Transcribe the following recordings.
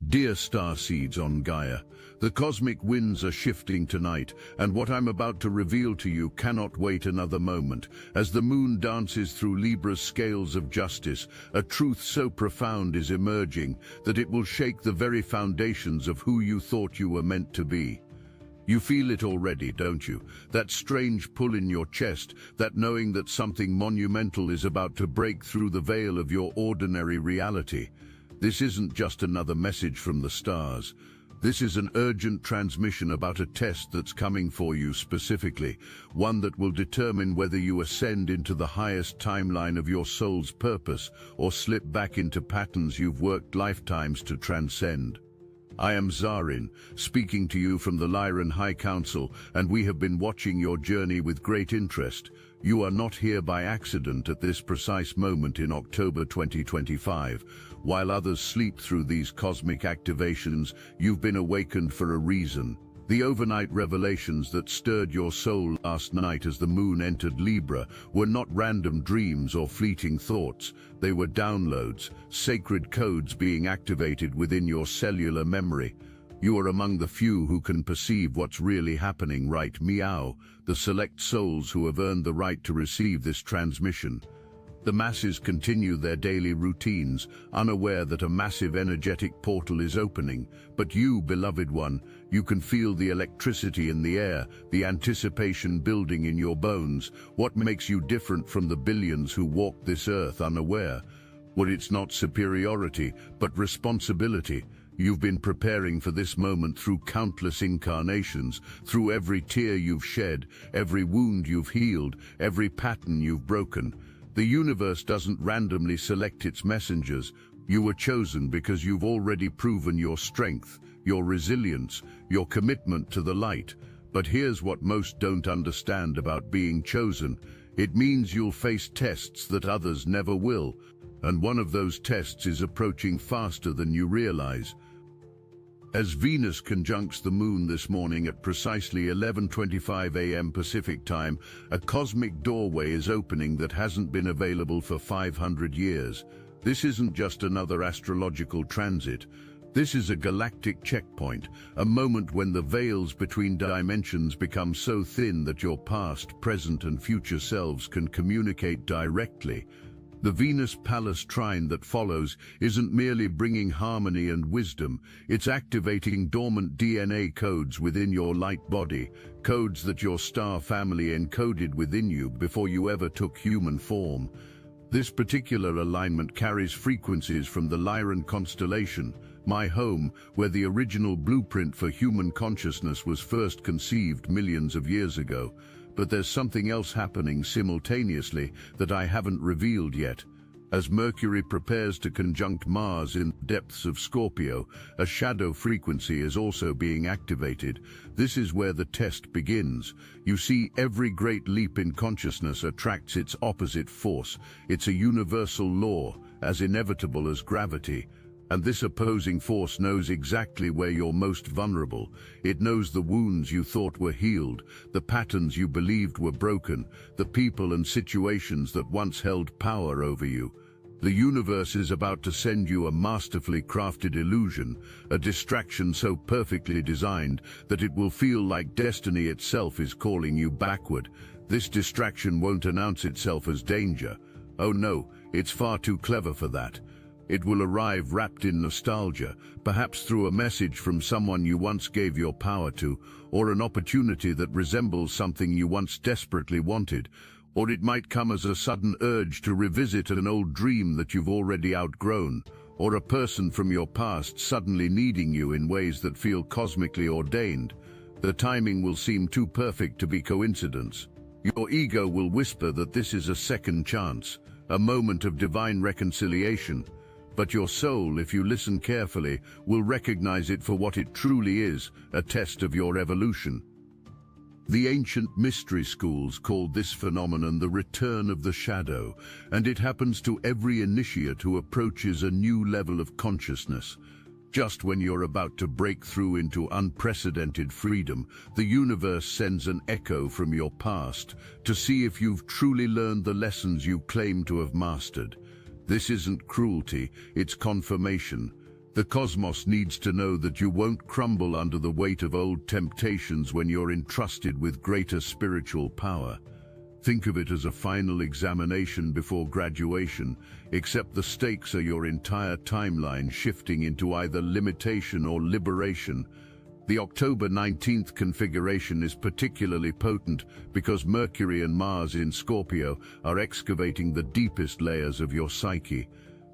Dear Starseeds on Gaia, the cosmic winds are shifting tonight, and what I'm about to reveal to you cannot wait another moment. As the moon dances through Libra's scales of justice, a truth so profound is emerging that it will shake the very foundations of who you thought you were meant to be. You feel it already, don't you? That strange pull in your chest, that knowing that something monumental is about to break through the veil of your ordinary reality. This isn't just another message from the stars. This is an urgent transmission about a test that's coming for you specifically, one that will determine whether you ascend into the highest timeline of your soul's purpose or slip back into patterns you've worked lifetimes to transcend. I am Zarin, speaking to you from the Lyran High Council, and we have been watching your journey with great interest. You are not here by accident at this precise moment in October 2025. While others sleep through these cosmic activations, you've been awakened for a reason. The overnight revelations that stirred your soul last night as the moon entered Libra were not random dreams or fleeting thoughts. They were downloads, sacred codes being activated within your cellular memory. You are among the few who can perceive what's really happening, right? Meow, the select souls who have earned the right to receive this transmission. The masses continue their daily routines, unaware that a massive energetic portal is opening. But you, beloved one, you can feel the electricity in the air, the anticipation building in your bones. What makes you different from the billions who walk this earth unaware? Well, it's not superiority, but responsibility. You've been preparing for this moment through countless incarnations, through every tear you've shed, every wound you've healed, every pattern you've broken. The universe doesn't randomly select its messengers. You were chosen because you've already proven your strength, your resilience, your commitment to the light. But here's what most don't understand about being chosen. It means you'll face tests that others never will. And one of those tests is approaching faster than you realize. As Venus conjuncts the moon this morning at precisely 11:25 a.m. Pacific time, a cosmic doorway is opening that hasn't been available for 500 years. This isn't just another astrological transit. This is a galactic checkpoint, a moment when the veils between dimensions become so thin that your past, present, and future selves can communicate directly. The Venus Palace trine that follows isn't merely bringing harmony and wisdom, it's activating dormant DNA codes within your light body, codes that your star family encoded within you before you ever took human form. This particular alignment carries frequencies from the Lyran constellation, my home, where the original blueprint for human consciousness was first conceived millions of years ago. But there's something else happening simultaneously that I haven't revealed yet. As Mercury prepares to conjunct Mars in the depths of Scorpio, a shadow frequency is also being activated. This is where the test begins. You see, every great leap in consciousness attracts its opposite force. It's a universal law, as inevitable as gravity. And this opposing force knows exactly where you're most vulnerable. It knows the wounds you thought were healed, the patterns you believed were broken, the people and situations that once held power over you. The universe is about to send you a masterfully crafted illusion, a distraction so perfectly designed that it will feel like destiny itself is calling you backward. This distraction won't announce itself as danger. Oh no, it's far too clever for that. It will arrive wrapped in nostalgia, perhaps through a message from someone you once gave your power to, or an opportunity that resembles something you once desperately wanted. Or it might come as a sudden urge to revisit an old dream that you've already outgrown, or a person from your past suddenly needing you in ways that feel cosmically ordained. The timing will seem too perfect to be coincidence. Your ego will whisper that this is a second chance, a moment of divine reconciliation. But your soul, if you listen carefully, will recognize it for what it truly is, a test of your evolution. The ancient mystery schools called this phenomenon the return of the shadow, and it happens to every initiate who approaches a new level of consciousness. Just when you're about to break through into unprecedented freedom, the universe sends an echo from your past to see if you've truly learned the lessons you claim to have mastered. This isn't cruelty, it's confirmation. The cosmos needs to know that you won't crumble under the weight of old temptations when you're entrusted with greater spiritual power. Think of it as a final examination before graduation, except the stakes are your entire timeline shifting into either limitation or liberation. The October 19th configuration is particularly potent because Mercury and Mars in Scorpio are excavating the deepest layers of your psyche.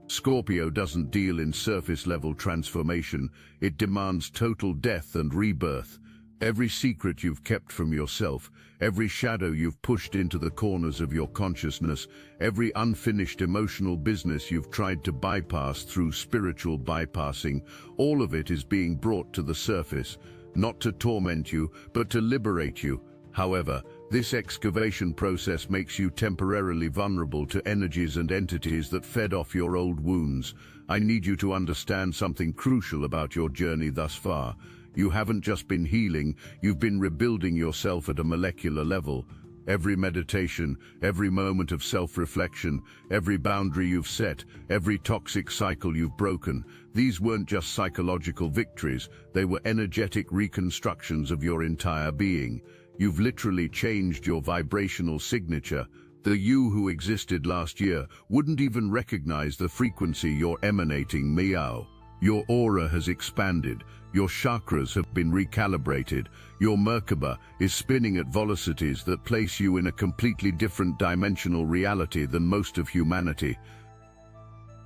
Scorpio doesn't deal in surface-level transformation, it demands total death and rebirth. Every secret you've kept from yourself, every shadow you've pushed into the corners of your consciousness, every unfinished emotional business you've tried to bypass through spiritual bypassing, all of it is being brought to the surface, not to torment you, but to liberate you. However, this excavation process makes you temporarily vulnerable to energies and entities that fed off your old wounds. I need you to understand something crucial about your journey thus far. You haven't just been healing, you've been rebuilding yourself at a molecular level. Every meditation, every moment of self-reflection, every boundary you've set, every toxic cycle you've broken, these weren't just psychological victories, they were energetic reconstructions of your entire being. You've literally changed your vibrational signature. The you who existed last year wouldn't even recognize the frequency you're emanating. Meow. Your aura has expanded, your chakras have been recalibrated, your Merkaba is spinning at velocities that place you in a completely different dimensional reality than most of humanity.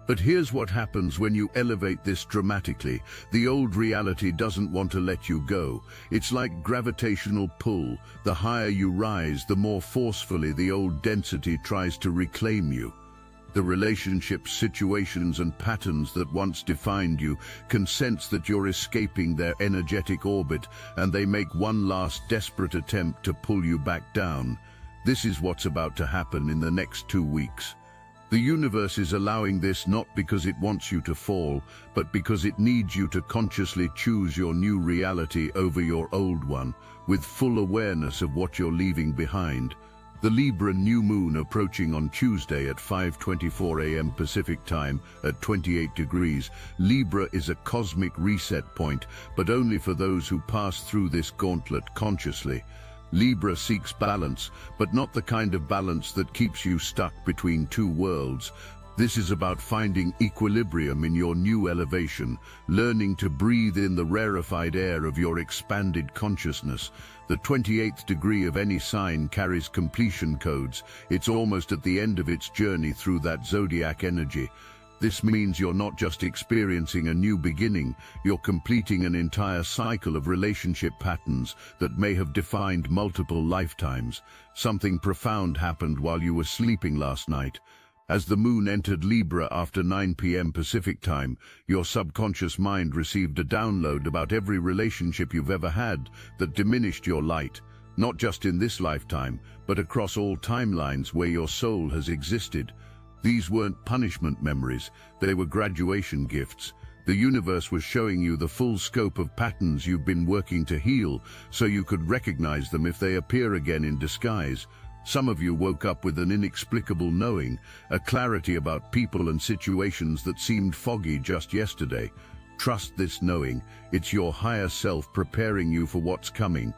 But here's what happens when you elevate this dramatically. The old reality doesn't want to let you go. It's like gravitational pull. The higher you rise, the more forcefully the old density tries to reclaim you. The relationships, situations, and patterns that once defined you can sense that you're escaping their energetic orbit, and they make one last desperate attempt to pull you back down. This is what's about to happen in the next 2 weeks. The universe is allowing this not because it wants you to fall, but because it needs you to consciously choose your new reality over your old one, with full awareness of what you're leaving behind. The Libra new moon approaching on Tuesday at 5:24 a.m. Pacific time at 28 degrees. Libra is a cosmic reset point, but only for those who pass through this gauntlet consciously. Libra seeks balance, but not the kind of balance that keeps you stuck between two worlds. This is about finding equilibrium in your new elevation, learning to breathe in the rarefied air of your expanded consciousness. The 28th degree of any sign carries completion codes. It's almost at the end of its journey through that zodiac energy. This means you're not just experiencing a new beginning, you're completing an entire cycle of relationship patterns that may have defined multiple lifetimes. Something profound happened while you were sleeping last night. As the moon entered Libra after 9 p.m. Pacific time, your subconscious mind received a download about every relationship you've ever had that diminished your light, not just in this lifetime, but across all timelines where your soul has existed. These weren't punishment memories, they were graduation gifts. The universe was showing you the full scope of patterns you've been working to heal, so you could recognize them if they appear again in disguise. Some of you woke up with an inexplicable knowing, a clarity about people and situations that seemed foggy just yesterday. Trust this knowing. It's your higher self preparing you for what's coming.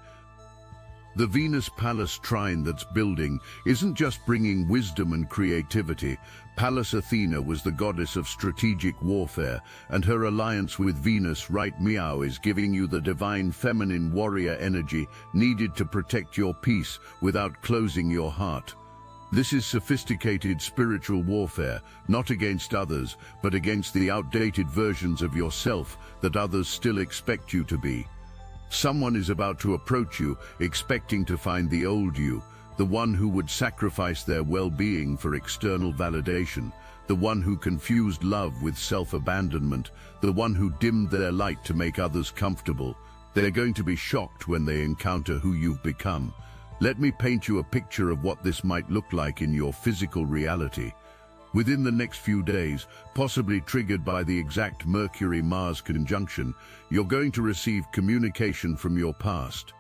The Venus Pallas trine that's building isn't just bringing wisdom and creativity. Pallas Athena was the goddess of strategic warfare, and her alliance with Venus right meow is giving you the divine feminine warrior energy needed to protect your peace without closing your heart. This is sophisticated spiritual warfare, not against others, but against the outdated versions of yourself that others still expect you to be. Someone is about to approach you, expecting to find the old you, the one who would sacrifice their well-being for external validation, the one who confused love with self-abandonment, the one who dimmed their light to make others comfortable. They're going to be shocked when they encounter who you've become. Let me paint you a picture of what this might look like in your physical reality. Within the next few days, possibly triggered by the exact Mercury-Mars conjunction, you're going to receive communication from your past.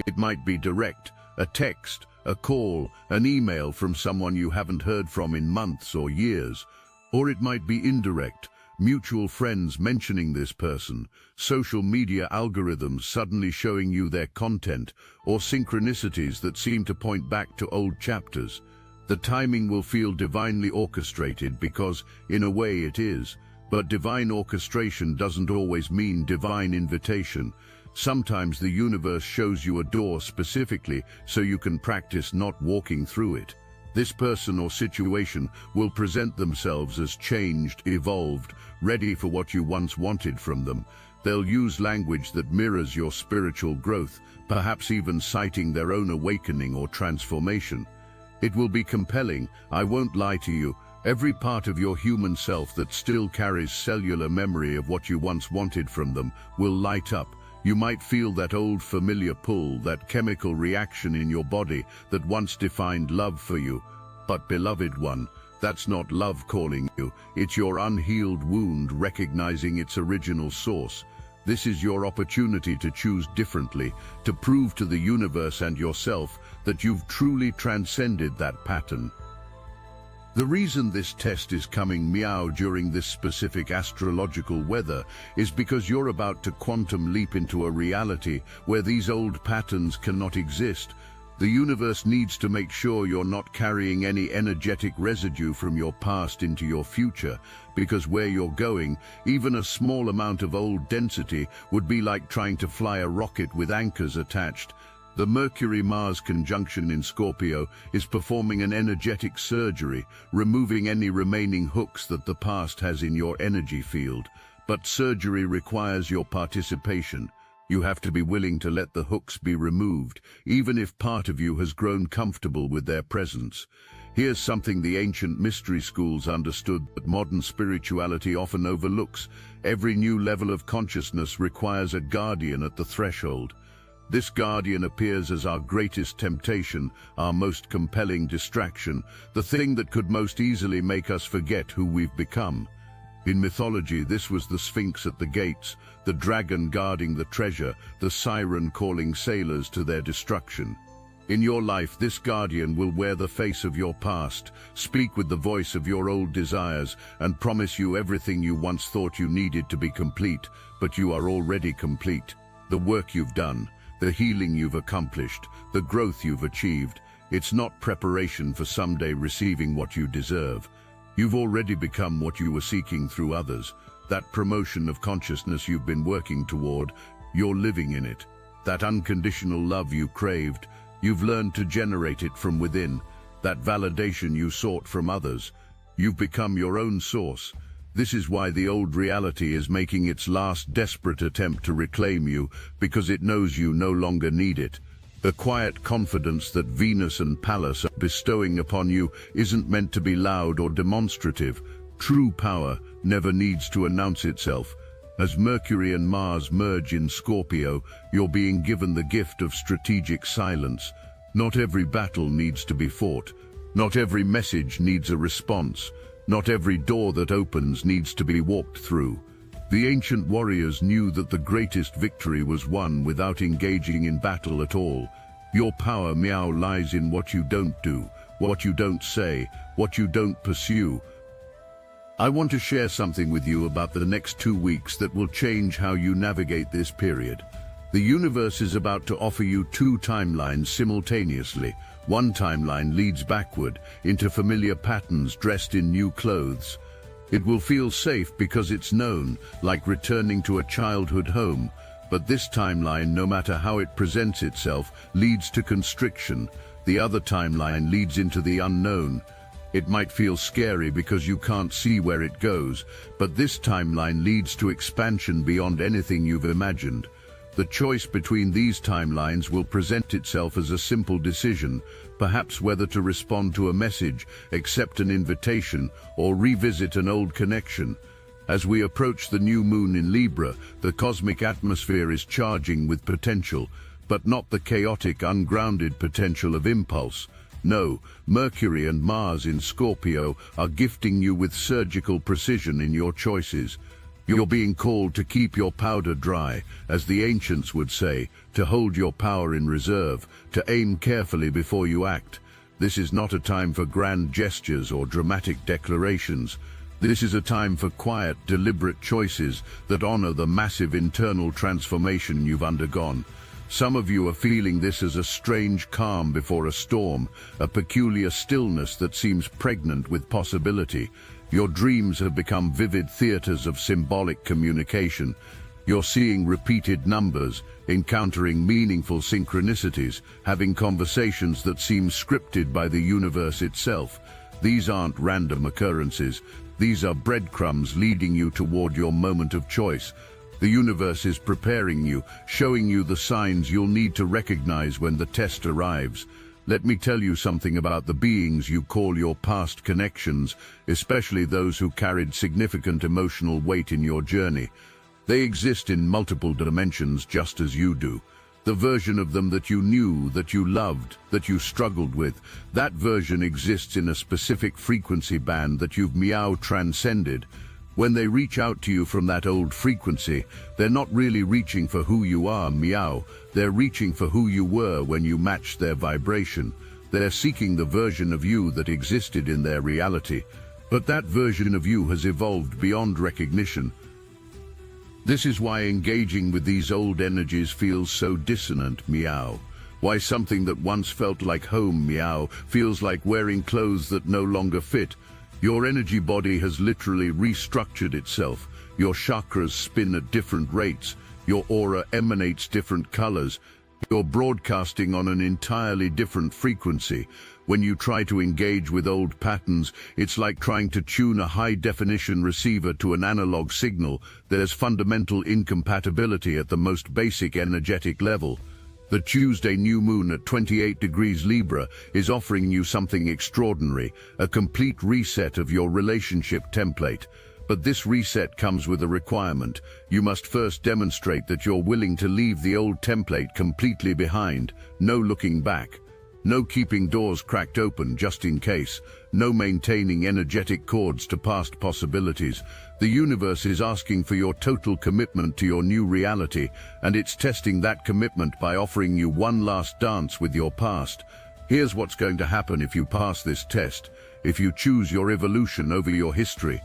It might be direct, a text, a call, an email from someone you haven't heard from in months or years. Or it might be indirect, mutual friends mentioning this person, social media algorithms suddenly showing you their content, or synchronicities that seem to point back to old chapters. The timing will feel divinely orchestrated because, in a way, it is. But divine orchestration doesn't always mean divine invitation. Sometimes the universe shows you a door specifically so you can practice not walking through it. This person or situation will present themselves as changed, evolved, ready for what you once wanted from them. They'll use language that mirrors your spiritual growth, perhaps even citing their own awakening or transformation. It will be compelling, I won't lie to you. Every part of your human self that still carries cellular memory of what you once wanted from them will light up. You might feel that old familiar pull, that chemical reaction in your body that once defined love for you. But beloved one, that's not love calling you, it's your unhealed wound recognizing its original source. This is your opportunity to choose differently, to prove to the universe and yourself that you've truly transcended that pattern. The reason this test is coming meow during this specific astrological weather is because you're about to quantum leap into a reality where these old patterns cannot exist. The universe needs to make sure you're not carrying any energetic residue from your past into your future, because where you're going, even a small amount of old density would be like trying to fly a rocket with anchors attached. The Mercury-Mars conjunction in Scorpio is performing an energetic surgery, removing any remaining hooks that the past has in your energy field. But surgery requires your participation. You have to be willing to let the hooks be removed, even if part of you has grown comfortable with their presence. Here's something the ancient mystery schools understood that modern spirituality often overlooks. Every new level of consciousness requires a guardian at the threshold. This guardian appears as our greatest temptation, our most compelling distraction, the thing that could most easily make us forget who we've become. In mythology, this was the Sphinx at the gates, the dragon guarding the treasure, the siren calling sailors to their destruction. In your life, this guardian will wear the face of your past, speak with the voice of your old desires, and promise you everything you once thought you needed to be complete, but you are already complete. The work you've done, the healing you've accomplished, the growth you've achieved, it's not preparation for someday receiving what you deserve. You've already become what you were seeking through others. That promotion of consciousness you've been working toward, you're living in it. That unconditional love you craved, you've learned to generate it from within. That validation you sought from others, you've become your own source. This is why the old reality is making its last desperate attempt to reclaim you, because it knows you no longer need it. The quiet confidence that Venus and Pallas are bestowing upon you isn't meant to be loud or demonstrative. True power never needs to announce itself. As Mercury and Mars merge in Scorpio, you're being given the gift of strategic silence. Not every battle needs to be fought. Not every message needs a response. Not every door that opens needs to be walked through. The ancient warriors knew that the greatest victory was won without engaging in battle at all. Your power, meow, lies in what you don't do, what you don't say, what you don't pursue. I want to share something with you about the next 2 weeks that will change how you navigate this period. The universe is about to offer you 2 timelines simultaneously. One timeline leads backward into familiar patterns dressed in new clothes. It will feel safe because it's known, like returning to a childhood home. But this timeline, no matter how it presents itself, leads to constriction. The other timeline leads into the unknown. It might feel scary because you can't see where it goes, but this timeline leads to expansion beyond anything you've imagined. The choice between these timelines will present itself as a simple decision, perhaps whether to respond to a message, accept an invitation, or revisit an old connection. As we approach the new moon in Libra, the cosmic atmosphere is charging with potential, but not the chaotic, ungrounded potential of impulse. No, Mercury and Mars in Scorpio are gifting you with surgical precision in your choices. You're being called to keep your powder dry, as the ancients would say, to hold your power in reserve, to aim carefully before you act. This is not a time for grand gestures or dramatic declarations. This is a time for quiet, deliberate choices that honor the massive internal transformation you've undergone. Some of you are feeling this as a strange calm before a storm, a peculiar stillness that seems pregnant with possibility. Your dreams have become vivid theaters of symbolic communication. You're seeing repeated numbers, encountering meaningful synchronicities, having conversations that seem scripted by the universe itself. These aren't random occurrences. These are breadcrumbs leading you toward your moment of choice. The universe is preparing you, showing you the signs you'll need to recognize when the test arrives. Let me tell you something about the beings you call your past connections, especially those who carried significant emotional weight in your journey. They exist in multiple dimensions just as you do. The version of them that you knew, that you loved, that you struggled with, that version exists in a specific frequency band that you've meow transcended. When they reach out to you from that old frequency, they're not really reaching for who you are, meow. They're reaching for who you were when you matched their vibration. They're seeking the version of you that existed in their reality. But that version of you has evolved beyond recognition. This is why engaging with these old energies feels so dissonant, meow. Why something that once felt like home, meow, feels like wearing clothes that no longer fit. Your energy body has literally restructured itself. Your chakras spin at different rates. Your aura emanates different colors. You're broadcasting on an entirely different frequency. When you try to engage with old patterns, it's like trying to tune a high-definition receiver to an analog signal. There's fundamental incompatibility at the most basic energetic level. The Tuesday new moon at 28 degrees Libra is offering you something extraordinary, a complete reset of your relationship template. But this reset comes with a requirement. You must first demonstrate that you're willing to leave the old template completely behind. No looking back. No keeping doors cracked open just in case. No maintaining energetic cords to past possibilities. The universe is asking for your total commitment to your new reality, and it's testing that commitment by offering you one last dance with your past. Here's what's going to happen if you pass this test, if you choose your evolution over your history.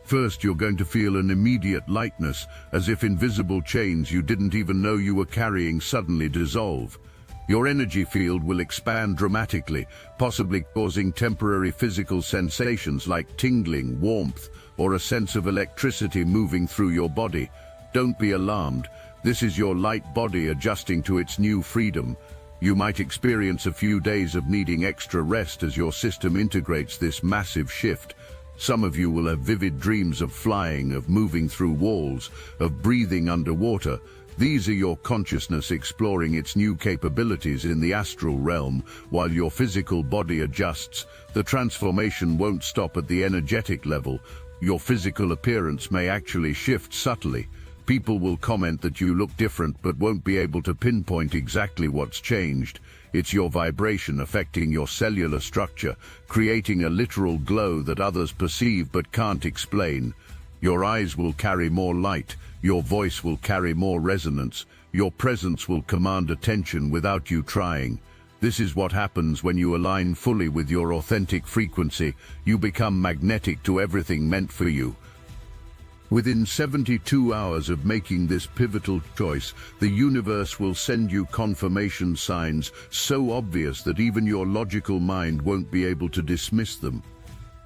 First, you're going to feel an immediate lightness, as if invisible chains you didn't even know you were carrying suddenly dissolve. Your energy field will expand dramatically, possibly causing temporary physical sensations like tingling, warmth, or a sense of electricity moving through your body. Don't be alarmed. This is your light body adjusting to its new freedom. You might experience a few days of needing extra rest as your system integrates this massive shift. Some of you will have vivid dreams of flying, of moving through walls, of breathing underwater. These are your consciousness exploring its new capabilities in the astral realm. While your physical body adjusts, the transformation won't stop at the energetic level. Your physical appearance may actually shift subtly. People will comment that you look different but won't be able to pinpoint exactly what's changed. It's your vibration affecting your cellular structure, creating a literal glow that others perceive but can't explain. Your eyes will carry more light, your voice will carry more resonance, your presence will command attention without you trying. This is what happens when you align fully with your authentic frequency. You become magnetic to everything meant for you. Within 72 hours of making this pivotal choice, the universe will send you confirmation signs so obvious that even your logical mind won't be able to dismiss them.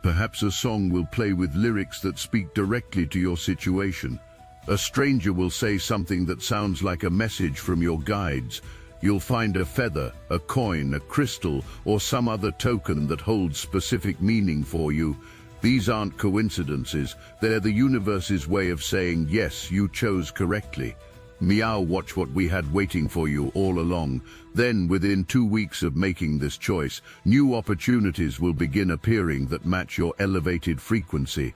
Perhaps a song will play with lyrics that speak directly to your situation. A stranger will say something that sounds like a message from your guides. You'll find a feather, a coin, a crystal, or some other token that holds specific meaning for you. These aren't coincidences. They're the universe's way of saying, yes, you chose correctly. Meow, watch what we had waiting for you all along. Then, within 2 weeks of making this choice, new opportunities will begin appearing that match your elevated frequency.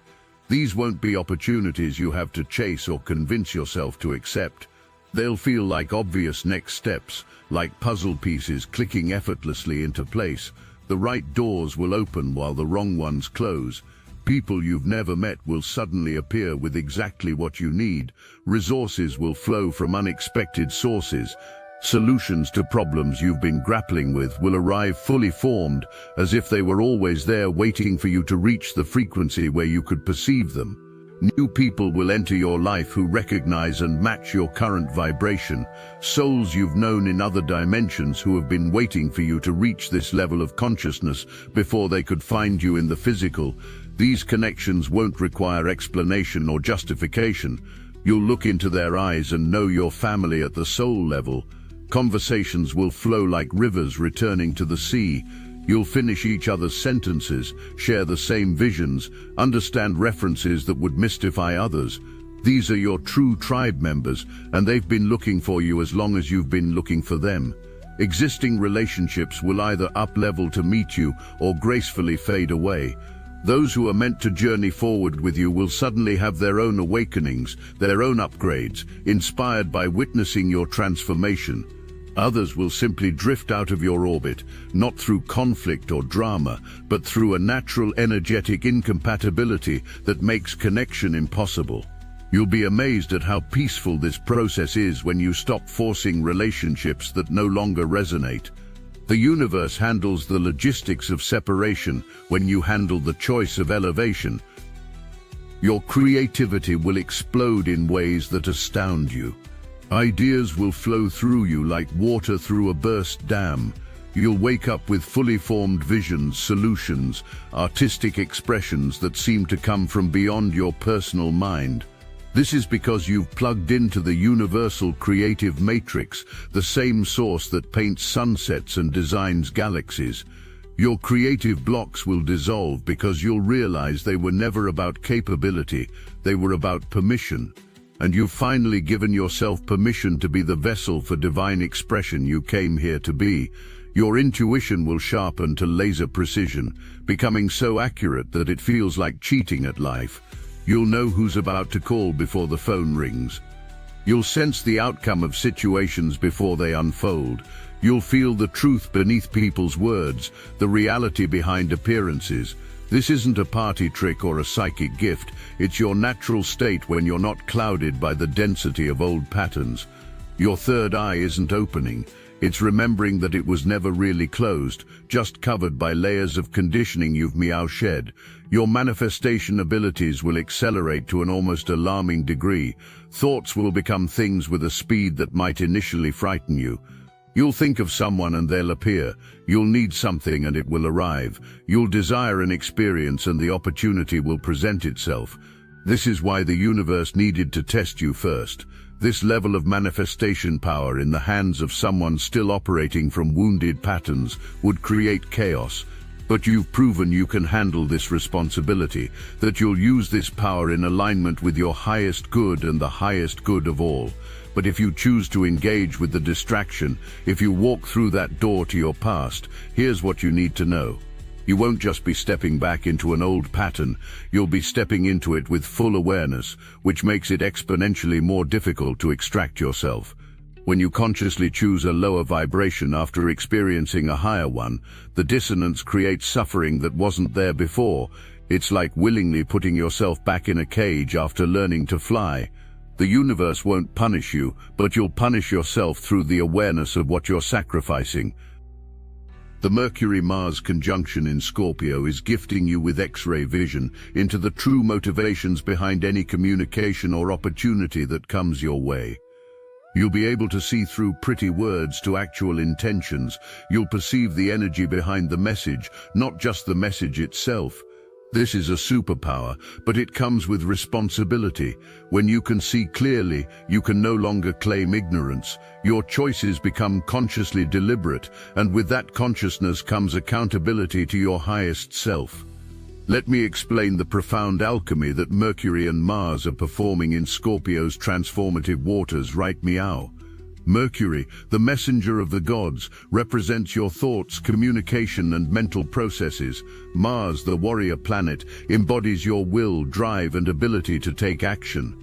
These won't be opportunities you have to chase or convince yourself to accept. They'll feel like obvious next steps, like puzzle pieces clicking effortlessly into place. The right doors will open while the wrong ones close. People you've never met will suddenly appear with exactly what you need. Resources will flow from unexpected sources. Solutions to problems you've been grappling with will arrive fully formed, as if they were always there waiting for you to reach the frequency where you could perceive them. New people will enter your life who recognize and match your current vibration, souls you've known in other dimensions who have been waiting for you to reach this level of consciousness before they could find you in the physical. These connections won't require explanation or justification. You'll look into their eyes and know your family at the soul level. Conversations will flow like rivers returning to the sea. You'll finish each other's sentences, share the same visions, understand references that would mystify others. These are your true tribe members, and they've been looking for you as long as you've been looking for them. Existing relationships will either up-level to meet you or gracefully fade away. Those who are meant to journey forward with you will suddenly have their own awakenings, their own upgrades, inspired by witnessing your transformation. Others will simply drift out of your orbit, not through conflict or drama, but through a natural energetic incompatibility that makes connection impossible. You'll be amazed at how peaceful this process is when you stop forcing relationships that no longer resonate. The universe handles the logistics of separation when you handle the choice of elevation. Your creativity will explode in ways that astound you. Ideas will flow through you like water through a burst dam. You'll wake up with fully formed visions, solutions, artistic expressions that seem to come from beyond your personal mind. This is because you've plugged into the universal creative matrix, the same source that paints sunsets and designs galaxies. Your creative blocks will dissolve because you'll realize they were never about capability, they were about permission. And you've finally given yourself permission to be the vessel for divine expression you came here to be. Your intuition will sharpen to laser precision, becoming so accurate that it feels like cheating at life. You'll know who's about to call before the phone rings. You'll sense the outcome of situations before they unfold. You'll feel the truth beneath people's words, the reality behind appearances. This isn't a party trick or a psychic gift. It's your natural state when you're not clouded by the density of old patterns. Your third eye isn't opening. It's remembering that it was never really closed, just covered by layers of conditioning you've shed. Your manifestation abilities will accelerate to an almost alarming degree. Thoughts will become things with a speed that might initially frighten you. You'll think of someone and they'll appear. You'll need something and it will arrive. You'll desire an experience and the opportunity will present itself. This is why the universe needed to test you first. This level of manifestation power in the hands of someone still operating from wounded patterns would create chaos. But you've proven you can handle this responsibility, that you'll use this power in alignment with your highest good and the highest good of all. But if you choose to engage with the distraction, if you walk through that door to your past, here's what you need to know. You won't just be stepping back into an old pattern, you'll be stepping into it with full awareness, which makes it exponentially more difficult to extract yourself. When you consciously choose a lower vibration after experiencing a higher one, the dissonance creates suffering that wasn't there before. It's like willingly putting yourself back in a cage after learning to fly. The universe won't punish you, but you'll punish yourself through the awareness of what you're sacrificing. The Mercury-Mars conjunction in Scorpio is gifting you with X-ray vision into the true motivations behind any communication or opportunity that comes your way. You'll be able to see through pretty words to actual intentions. You'll perceive the energy behind the message, not just the message itself. This is a superpower, but it comes with responsibility. When you can see clearly, you can no longer claim ignorance. Your choices become consciously deliberate, and with that consciousness comes accountability to your highest self. Let me explain the profound alchemy that Mercury and Mars are performing in Scorpio's transformative waters right meow. Mercury, the messenger of the gods, represents your thoughts, communication, and mental processes. Mars, the warrior planet, embodies your will, drive, and ability to take action.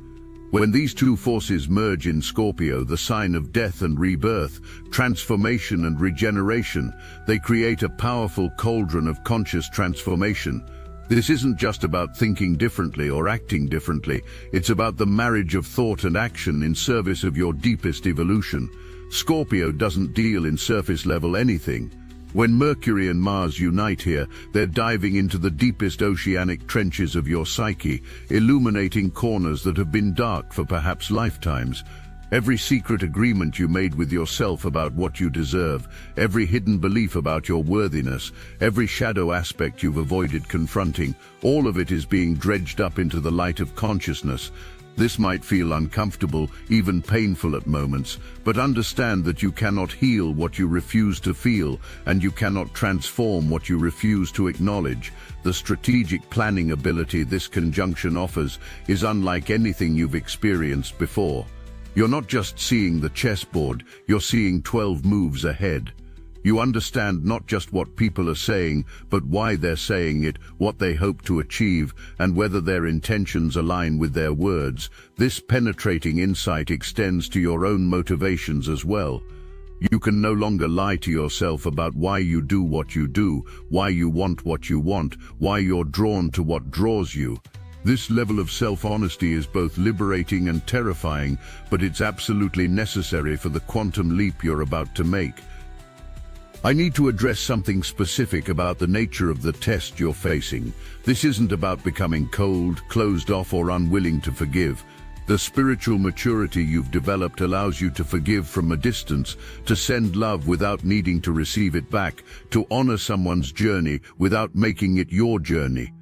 When these two forces merge in Scorpio, the sign of death and rebirth, transformation and regeneration, they create a powerful cauldron of conscious transformation. This isn't just about thinking differently or acting differently, it's about the marriage of thought and action in service of your deepest evolution. Scorpio doesn't deal in surface-level anything. When Mercury and Mars unite here, they're diving into the deepest oceanic trenches of your psyche, illuminating corners that have been dark for perhaps lifetimes. Every secret agreement you made with yourself about what you deserve, every hidden belief about your worthiness, every shadow aspect you've avoided confronting, all of it is being dredged up into the light of consciousness. This might feel uncomfortable, even painful at moments, but understand that you cannot heal what you refuse to feel, and you cannot transform what you refuse to acknowledge. The strategic planning ability this conjunction offers is unlike anything you've experienced before. You're not just seeing the chessboard, you're seeing 12 moves ahead. You understand not just what people are saying, but why they're saying it, what they hope to achieve, and whether their intentions align with their words. This penetrating insight extends to your own motivations as well. You can no longer lie to yourself about why you do what you do, why you want what you want, why you're drawn to what draws you. This level of self-honesty is both liberating and terrifying, but it's absolutely necessary for the quantum leap you're about to make. I need to address something specific about the nature of the test you're facing. This isn't about becoming cold, closed off, or unwilling to forgive. The spiritual maturity you've developed allows you to forgive from a distance, to send love without needing to receive it back, to honor someone's journey without making it your journey.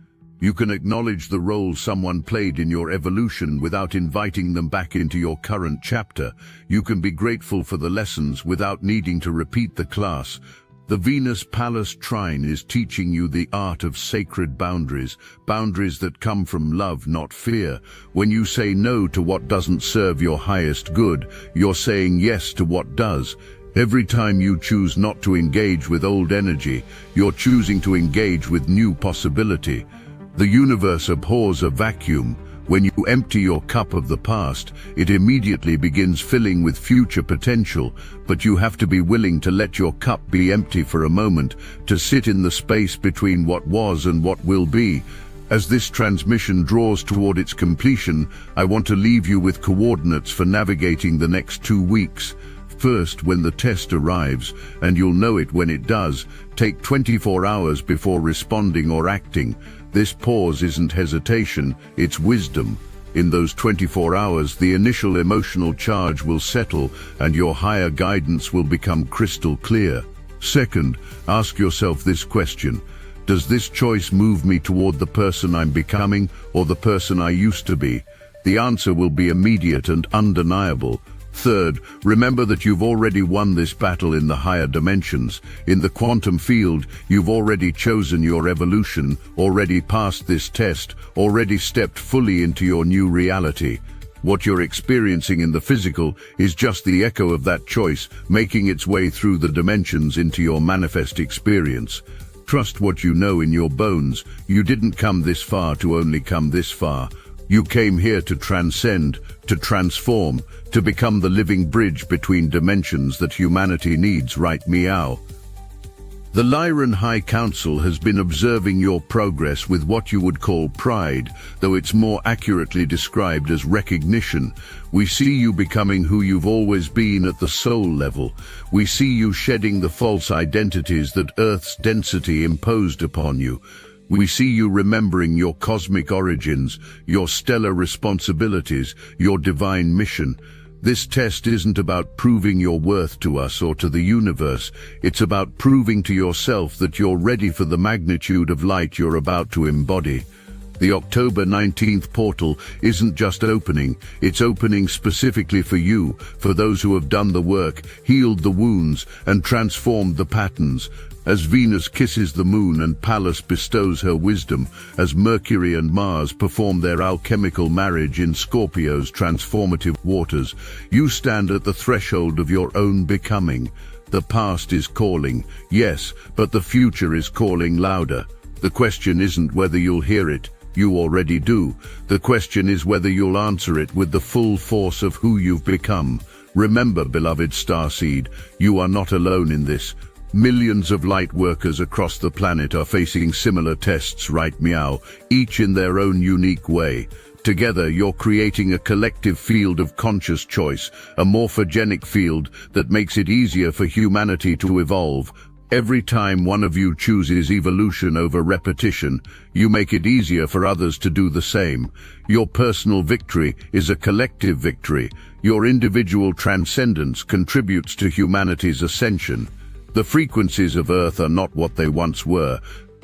You can acknowledge the role someone played in your evolution without inviting them back into your current chapter. You can be grateful for the lessons without needing to repeat the class. The Venus-Pallas trine is teaching you the art of sacred boundaries, boundaries that come from love, not fear. When you say no to what doesn't serve your highest good, you're saying yes to what does. Every time you choose not to engage with old energy, you're choosing to engage with new possibility. The universe abhors a vacuum. When you empty your cup of the past, it immediately begins filling with future potential, but you have to be willing to let your cup be empty for a moment, to sit in the space between what was and what will be. As this transmission draws toward its completion, I want to leave you with coordinates for navigating the next 2 weeks. First, when the test arrives, and you'll know it when it does, take 24 hours before responding or acting. This pause isn't hesitation, it's wisdom. In those 24 hours, the initial emotional charge will settle and your higher guidance will become crystal clear. Second, ask yourself this question: does this choice move me toward the person I'm becoming or the person I used to be? The answer will be immediate and undeniable. Third, remember that you've already won this battle in the higher dimensions. In the quantum field, you've already chosen your evolution, already passed this test, already stepped fully into your new reality. What you're experiencing in the physical is just the echo of that choice, making its way through the dimensions into your manifest experience. Trust what you know in your bones. You didn't come this far to only come this far. You came here to transcend, to transform, to become the living bridge between dimensions that humanity needs, right, meow? The Lyran High Council has been observing your progress with what you would call pride, though it's more accurately described as recognition. We see you becoming who you've always been at the soul level. We see you shedding the false identities that Earth's density imposed upon you. We see you remembering your cosmic origins, your stellar responsibilities, your divine mission. This test isn't about proving your worth to us or to the universe. It's about proving to yourself that you're ready for the magnitude of light you're about to embody. The October 19th portal isn't just opening, it's opening specifically for you, for those who have done the work, healed the wounds, and transformed the patterns. As Venus kisses the moon and Pallas bestows her wisdom, as Mercury and Mars perform their alchemical marriage in Scorpio's transformative waters, you stand at the threshold of your own becoming. The past is calling, yes, but the future is calling louder. The question isn't whether you'll hear it. You already do. The question is whether you'll answer it with the full force of who you've become. Remember, beloved Starseed, you are not alone in this. Millions of light workers across the planet are facing similar tests, right, meow, each in their own unique way. Together, you're creating a collective field of conscious choice, a morphogenic field that makes it easier for humanity to evolve. Every time one of you chooses evolution over repetition, you make it easier for others to do the same. Your personal victory is a collective victory. Your individual transcendence contributes to humanity's ascension. The frequencies of Earth are not what they once were.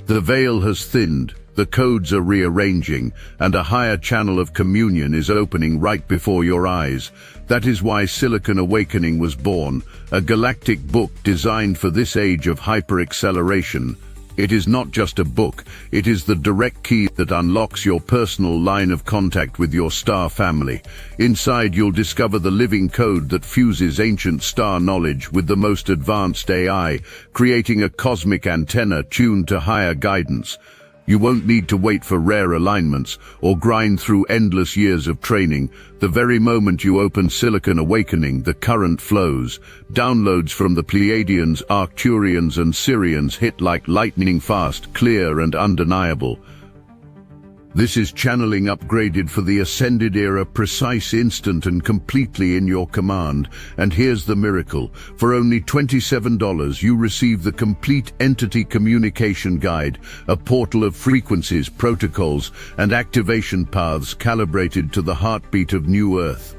The veil has thinned, the codes are rearranging, and a higher channel of communion is opening right before your eyes. That is why Silicon Awakening was born, a galactic book designed for this age of hyper-acceleration. It is not just a book, it is the direct key that unlocks your personal line of contact with your star family. Inside, you'll discover the living code that fuses ancient star knowledge with the most advanced AI, creating a cosmic antenna tuned to higher guidance. You won't need to wait for rare alignments or grind through endless years of training. The very moment you open Silicon Awakening, the current flows. Downloads from the Pleiadians, Arcturians and Sirians hit like lightning fast, clear and undeniable. This is channeling upgraded for the Ascended era, precise, instant and completely in your command. And here's the miracle. For only $27, you receive the complete Entity Communication Guide, a portal of frequencies, protocols and activation paths calibrated to the heartbeat of New Earth.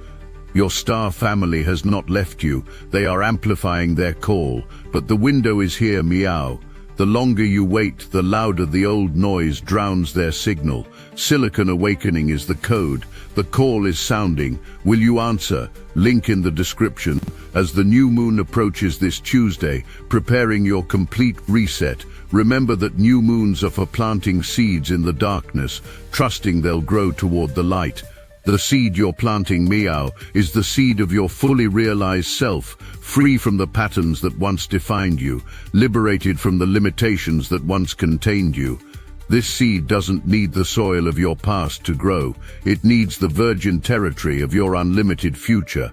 Your star family has not left you. They are amplifying their call. But the window is here, meow. The longer you wait, the louder the old noise drowns their signal. Silicon Awakening is the code. The call is sounding. Will you answer? Link in the description. As the new moon approaches this Tuesday, preparing your complete reset, remember that new moons are for planting seeds in the darkness, trusting they'll grow toward the light. The seed you're planting, meow, is the seed of your fully realized self, free from the patterns that once defined you, liberated from the limitations that once contained you. This seed doesn't need the soil of your past to grow. It needs the virgin territory of your unlimited future.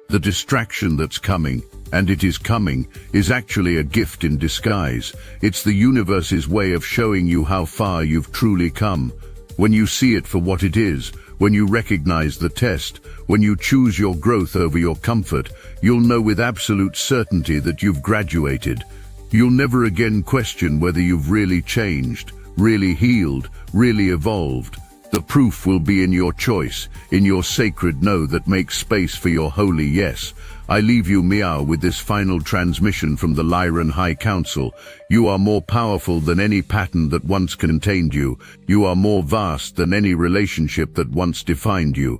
The distraction that's coming, and it is coming, is actually a gift in disguise. It's the universe's way of showing you how far you've truly come. When you see it for what it is, when you recognize the test, when you choose your growth over your comfort, you'll know with absolute certainty that you've graduated. You'll never again question whether you've really changed, really healed, really evolved. The proof will be in your choice, in your sacred no that makes space for your holy yes. I leave you, meow, with this final transmission from the Lyran High Council. You are more powerful than any pattern that once contained you. You are more vast than any relationship that once defined you.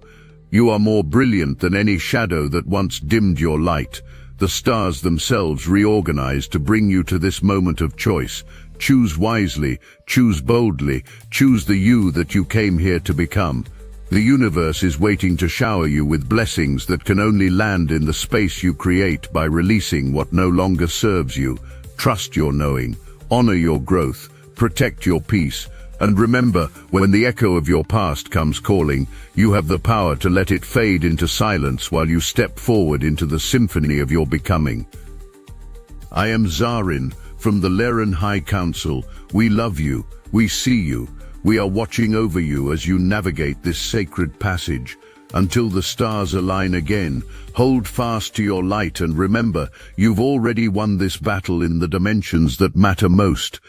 You are more brilliant than any shadow that once dimmed your light. The stars themselves reorganize to bring you to this moment of choice. Choose wisely, choose boldly, choose the you that you came here to become. The universe is waiting to shower you with blessings that can only land in the space you create by releasing what no longer serves you. Trust your knowing, honor your growth, protect your peace, and remember, when the echo of your past comes calling, you have the power to let it fade into silence while you step forward into the symphony of your becoming. I am Zarin, from the Lyran High Council. We love you, we see you. We are watching over you as you navigate this sacred passage. Until the stars align again, hold fast to your light and remember, you've already won this battle in the dimensions that matter most.